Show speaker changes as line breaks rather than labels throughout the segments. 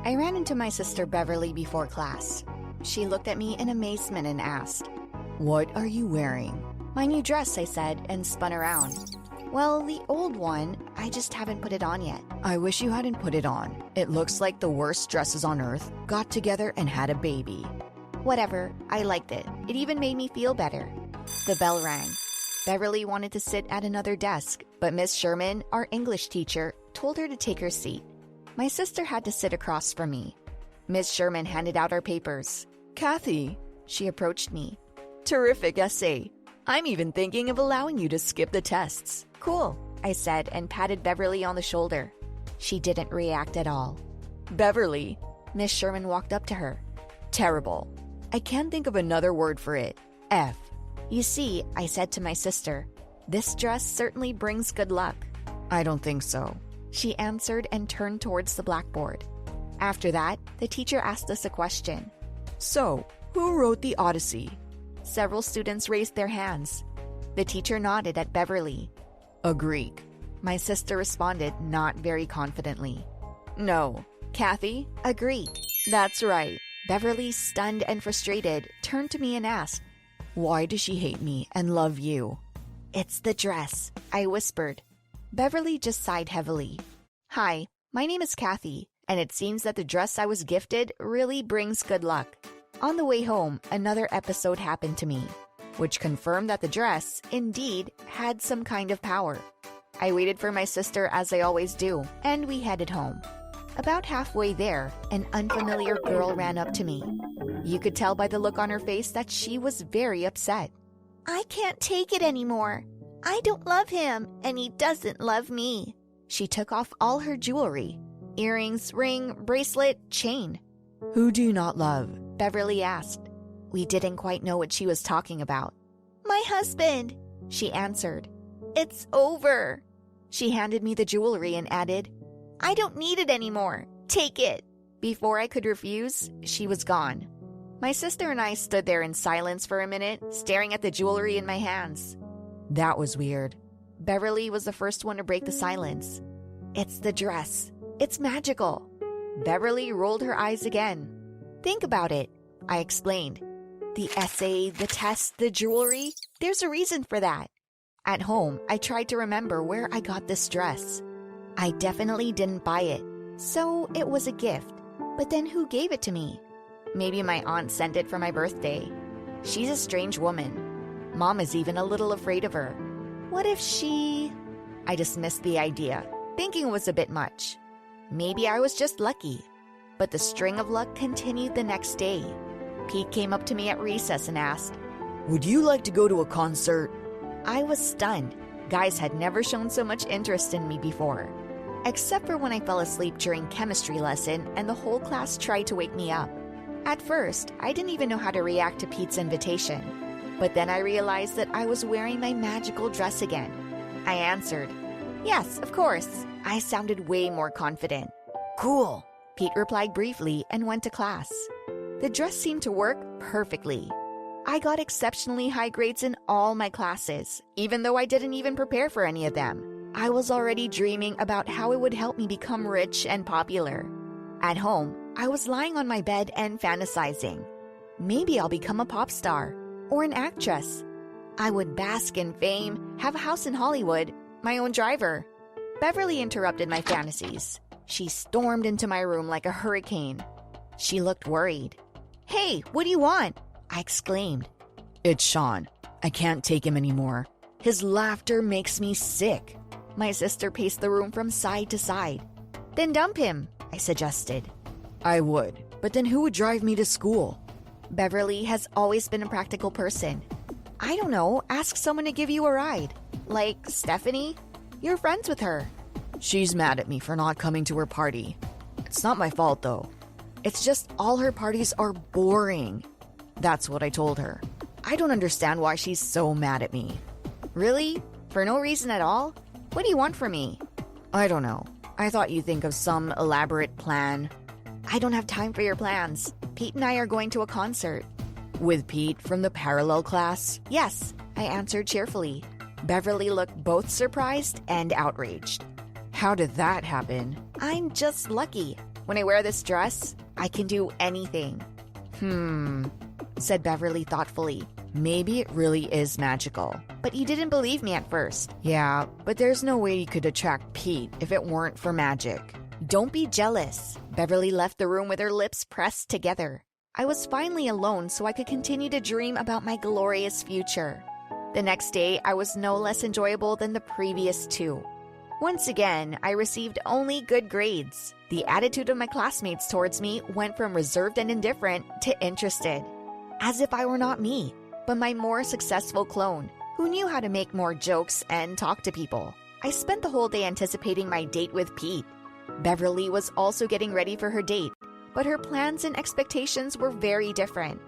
I ran into my sister Beverly before class. She looked at me in amazement and asked, "What are you wearing?" "My new dress," I said, and spun around. "Well, the old one, I just haven't put it on yet." "I wish you hadn't put it on. It looks like the worst dresses on earth got together and had a baby." Whatever, I liked it. It even made me feel better. The bell rang. Beverly wanted to sit at another desk, but Miss Sherman, our English teacher, told her to take her seat. My sister had to sit across from me. Miss Sherman handed out our papers. "Cathy," she approached me. "Terrific essay. I'm even thinking of allowing you to skip the tests." "Cool," I said and patted Beverly on the shoulder. She didn't react at all. "Beverly," Miss Sherman walked up to her. "Terrible. I can't think of another word for it. F." "You see," I said to my sister, "this dress certainly brings good luck." "I don't think so," she answered and turned towards the blackboard. After that, the teacher asked us a question. "So, who wrote the Odyssey?" Several students raised their hands. The teacher nodded at Beverly. "A Greek," my sister responded, not very confidently. "No. Cathy, a Greek." "That's right." Beverly, stunned and frustrated, turned to me and asked, "Why does she hate me and love you?" "It's the dress," I whispered. Beverly just sighed heavily. "Hi, my name is Cathy, and it seems that the dress I was gifted really brings good luck." On the way home, another episode happened to me, which confirmed that the dress, indeed, had some kind of power. I waited for my sister as I always do, and we headed home. About halfway there, an unfamiliar girl ran up to me. You could tell by the look on her face that she was very upset. "I can't take it anymore. I don't love him, and he doesn't love me." She took off all her jewelry: earrings, ring, bracelet, chain. "Who do you not love?" Beverly asked. We didn't quite know what she was talking about. "My husband," she answered. "It's over." She handed me the jewelry and added, "I don't need it anymore. Take it." Before I could refuse, she was gone. My sister and I stood there in silence for a minute, staring at the jewelry in my hands. That was weird. Beverly was the first one to break the silence. "It's the dress. It's magical." Beverly rolled her eyes again. "Think about it," I explained. "The essay, the test, the jewelry, there's a reason for that." At home, I tried to remember where I got this dress. I definitely didn't buy it, so it was a gift. But then who gave it to me? Maybe my aunt sent it for my birthday. She's a strange woman. Mom is even a little afraid of her. What if she... I dismissed the idea, thinking it was a bit much. Maybe I was just lucky. But the string of luck continued the next day. Pete came up to me at recess and asked, "Would you like to go to a concert?" I was stunned. Guys had never shown so much interest in me before. Except for when I fell asleep during chemistry lesson and the whole class tried to wake me up. At first, I didn't even know how to react to Pete's invitation. But then I realized that I was wearing my magical dress again. I answered, "Yes, of course." I sounded way more confident. "Cool," Pete replied briefly and went to class. The dress seemed to work perfectly. I got exceptionally high grades in all my classes, even though I didn't even prepare for any of them. I was already dreaming about how it would help me become rich and popular. At home, I was lying on my bed and fantasizing. Maybe I'll become a pop star or an actress. I would bask in fame, have a house in Hollywood, my own driver. Beverly interrupted my fantasies. She stormed into my room like a hurricane. She looked worried. "Hey, what do you want?" I exclaimed. "It's Sean. I can't take him anymore. His laughter makes me sick." My sister paced the room from side to side. "Then dump him," I suggested. "I would, but then who would drive me to school?" Beverly has always been a practical person. "I don't know, ask someone to give you a ride. Like Stephanie? You're friends with her." "She's mad at me for not coming to her party. It's not my fault though. It's just all her parties are boring." That's what I told her. I don't understand why she's so mad at me. "Really? For no reason at all? What do you want from me?" "I don't know. I thought you'd think of some elaborate plan." "I don't have time for your plans. Pete and I are going to a concert." "With Pete from the parallel class?" "Yes," I answered cheerfully. Beverly looked both surprised and outraged. "How did that happen?" "I'm just lucky. When I wear this dress, I can do anything. Said Beverly thoughtfully. Maybe it really is magical. But you didn't believe me at first. Yeah, but there's no way you could attract Pete if it weren't for magic. Don't be jealous. Beverly left the room with her lips pressed together. I was finally alone so I could continue to dream about my glorious future. The next day, I was no less enjoyable than the previous two. Once again, I received only good grades. The attitude of my classmates towards me went from reserved and indifferent to interested. As if I were not me, but my more successful clone, who knew how to make more jokes and talk to people. I spent the whole day anticipating my date with Pete. Beverly was also getting ready for her date, but her plans and expectations were very different.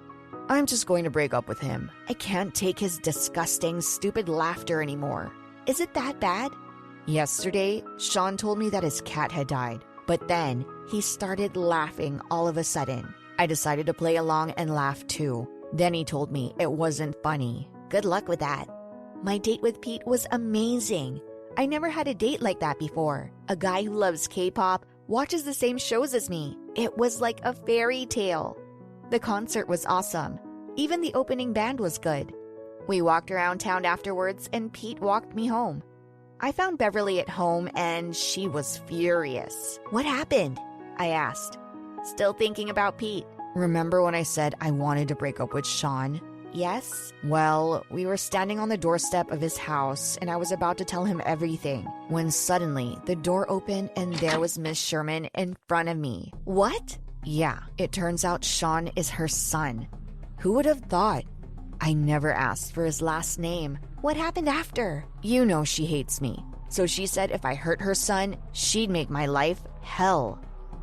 I'm just going to break up with him. I can't take his disgusting, stupid laughter anymore. Is it that bad? Yesterday, Sean told me that his cat had died, but then he started laughing all of a sudden. I decided to play along and laugh too. Then he told me it wasn't funny. Good luck with that. My date with Pete was amazing. I never had a date like that before. A guy who loves K-pop, watches the same shows as me. It was like a fairy tale. The concert was awesome. Even the opening band was good. We walked around town afterwards and Pete walked me home. I found Beverly at home and she was furious. What happened? I asked. Still thinking about Pete. Remember when I said I wanted to break up with Sean? Yes? Well, we were standing on the doorstep of his house and I was about to tell him everything when suddenly the door opened and there was Miss Sherman in front of me. What? Yeah, it turns out Sean is her son. Who would have thought? I never asked for his last name. What happened after? You know she hates me. So she said if I hurt her son, she'd make my life hell.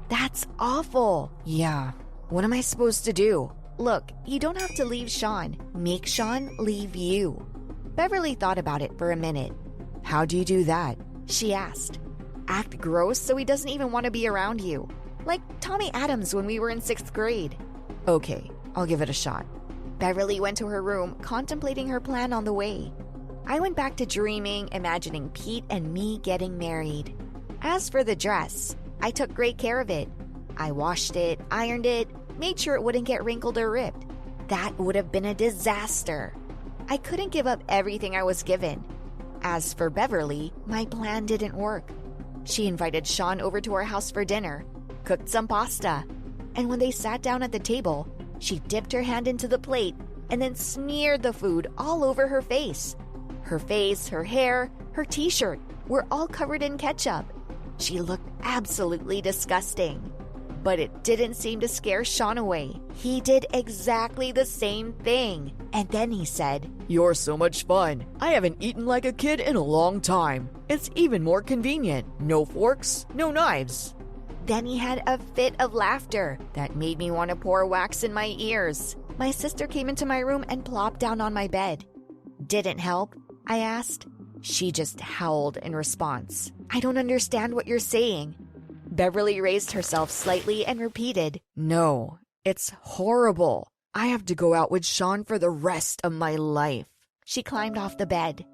That's awful. Yeah. What am I supposed to do? Look, you don't have to leave Sean. Make Sean leave you. Beverly thought about it for a minute. How do you do that? She asked. Act gross so he doesn't even want to be around you. Like Tommy Adams when we were in 6th grade. Okay, I'll give it a shot. Beverly went to her room, contemplating her plan on the way. I went back to dreaming, imagining Pete and me getting married. As for the dress, I took great care of it. I washed it, ironed it, made sure it wouldn't get wrinkled or ripped. That would have been a disaster. I couldn't give up everything I was given. As for Beverly, my plan didn't work. She invited Sean over to her house for dinner, cooked some pasta, and when they sat down at the table, she dipped her hand into the plate and then smeared the food all over her face. Her face, her hair, her t-shirt were all covered in ketchup. She looked absolutely disgusting. But it didn't seem to scare Sean away. He did exactly the same thing. And then he said, "You're so much fun. I haven't eaten like a kid in a long time. It's even more convenient. No forks, no knives." Then he had a fit of laughter that made me want to pour wax in my ears. My sister came into my room and plopped down on my bed. Didn't help? I asked. She just howled in response. I don't understand what you're saying. Beverly raised herself slightly and repeated, "No, it's horrible. I have to go out with Sean for the rest of my life." She climbed off the bed.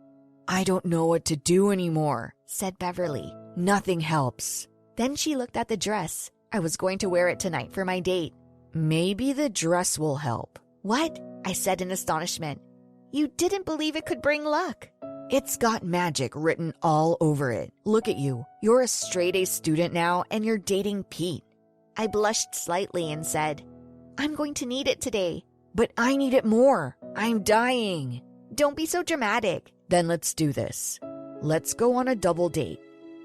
"I don't know what to do anymore," said Beverly. "Nothing helps." Then she looked at the dress. I was going to wear it tonight for my date. "Maybe the dress will help." "What?" I said in astonishment. "You didn't believe it could bring luck." "It's got magic written all over it. Look at you. You're a straight-A student now and you're dating Pete." I blushed slightly and said, "I'm going to need it today." "But I need it more. I'm dying." "Don't be so dramatic." "Then let's do this. Let's go on a double date.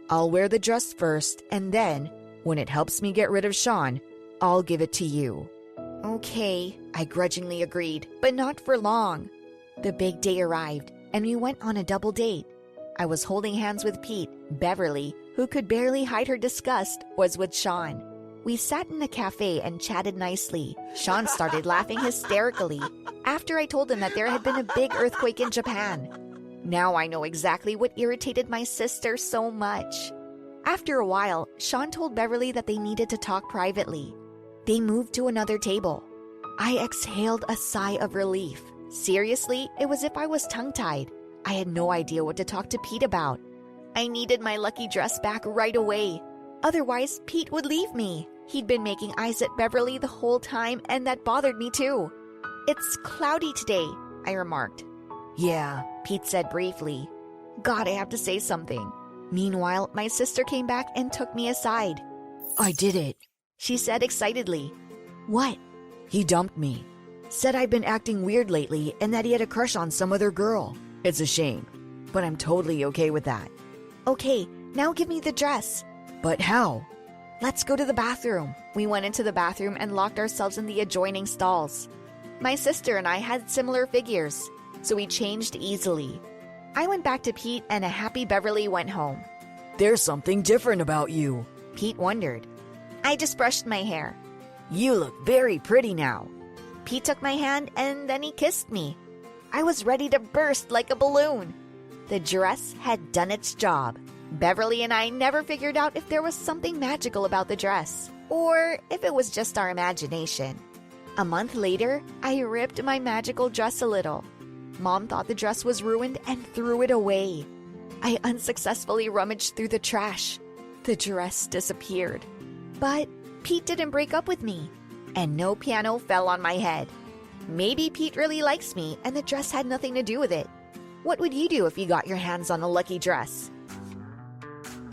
I'll wear the dress first and then, when it helps me get rid of Sean, I'll give it to you." "Okay," I grudgingly agreed, but not for long. The big day arrived, and we went on a double date. I was holding hands with Pete. Beverly, who could barely hide her disgust, was with Sean. We sat in a cafe and chatted nicely. Sean started laughing hysterically after I told him that there had been a big earthquake in Japan. Now I know exactly what irritated my sister so much. After a while, Sean told Beverly that they needed to talk privately. They moved to another table. I exhaled a sigh of relief. Seriously, it was as if I was tongue-tied. I had no idea what to talk to Pete about. I needed my lucky dress back right away. Otherwise, Pete would leave me. He'd been making eyes at Beverly the whole time, and that bothered me too. "It's cloudy today," I remarked. "Yeah," Pete said briefly. "God, I have to say something." Meanwhile, my sister came back and took me aside. "I did it," she said excitedly. "What?" "He dumped me. Said I've been acting weird lately and that he had a crush on some other girl. It's a shame, but I'm totally okay with that." "Okay, now give me the dress." "But how?" "Let's go to the bathroom." We went into the bathroom and locked ourselves in the adjoining stalls. My sister and I had similar figures, so we changed easily. I went back to Pete, and a happy Beverly went home. "There's something different about you," Pete wondered. I just brushed my hair. "You look very pretty now." Pete took my hand and then he kissed me. I was ready to burst like a balloon. The dress had done its job. Beverly and I never figured out if there was something magical about the dress, or if it was just our imagination. A month later, I ripped my magical dress a little. Mom thought the dress was ruined and threw it away. I unsuccessfully rummaged through the trash. The dress disappeared. But Pete didn't break up with me, and no piano fell on my head. Maybe Pete really likes me and the dress had nothing to do with it. What would you do if you got your hands on a lucky dress?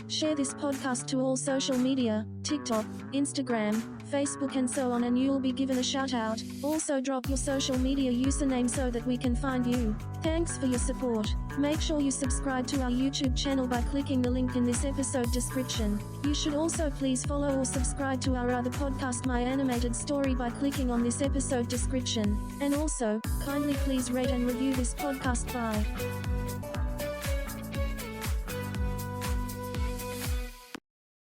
Share this podcast to all social media, TikTok, Instagram, Facebook and so on, and you'll be given a shout out. Also drop your social media username so that we can find you. Thanks for your support. Make sure you subscribe to our YouTube channel by clicking the link in this episode description. You should also please follow or subscribe to our other podcast, My Animated Story, by clicking on this episode description. And also, kindly please rate and review this podcast. Bye.